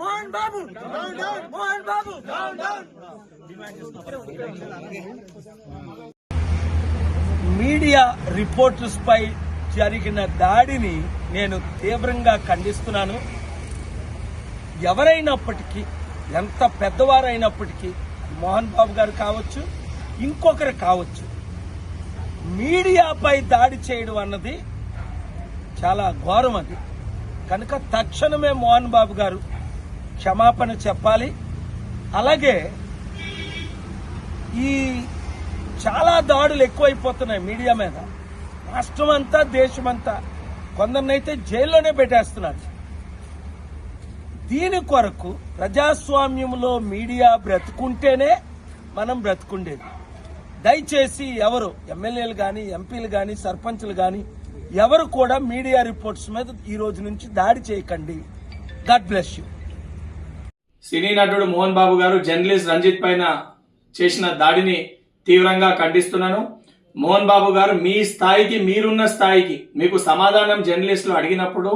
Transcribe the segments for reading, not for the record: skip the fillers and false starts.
Mohan Babu Mohan Babu media reporters పై జరిగిన దాడిని నేను తీవ్రంగా ఖండిస్తున్నాను. ఎవరైనప్పటికీ, ఎంత పెద్దవారైనప్పటికీ, మోహన్ బాబు గారు కావచ్చు, ఇంకొకరు కావచ్చు, మీడియాపై దాడి చేయడం అన్నది చాలా ఘోరం. అది కనుక తక్షణమే మోహన్ బాబు గారు క్షమాపణ చెప్పాలి. అలాగే ఈ చాలా దాడులు ఎక్కువైపోతున్నాయి మీడియా మీద. రాష్ట్రం అంతా, దేశమంతా, కొందరినైతే జైల్లోనే పెట్టేస్తున్నారు. దీని కొరకు ప్రజాస్వామ్యంలో మీడియా బ్రతుకుంటేనే మనం బ్రతుకుండేది. దయచేసి ఎవరు ఎమ్మెల్యేలు కానీ, ఎంపీలు కానీ, సర్పంచ్లు కానీ ఎవరు కూడా మీడియా రిపోర్ట్స్ మీద ఈ రోజు నుంచి దాడి చేయకండి. God bless you. సినీ నటుడు మోహన్ బాబు గారు జర్నలిస్ట్ రంజిత్ పైన చేసిన దాడిని తీవ్రంగా ఖండిస్తున్నాను. మోహన్ బాబు గారు, మీ స్థాయికి, మీరున్న స్థాయికి మీకు సమాధానం జర్నలిస్టులు అడిగినప్పుడు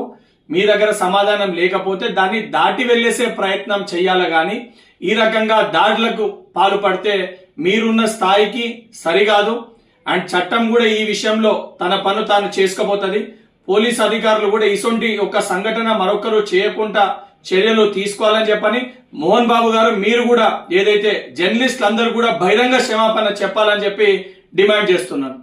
మీ దగ్గర సమాధానం లేకపోతే దాన్ని దాటి వెళ్లేసే ప్రయత్నం చేయాలి గాని ఈ రకంగా దాడులకు పాల్పడితే మీరున్న స్థాయికి సరికాదు. అండ్ చట్టం కూడా ఈ విషయంలో తన పను తాను చేసుకోబోతుంది. పోలీస్ అధికారులు కూడా ఇటువంటి ఒక సంఘటన మరొకరు చేయకుండా చర్యలు తీసుకోవాలని చెప్పని మోహన్ బాబు గారు, మీరు కూడా ఏదైతే జర్నలిస్టులు అందరూ కూడా బహిరంగ క్షమాపణ చెప్పాలని చెప్పి డిమాండ్ చేస్తున్నారు.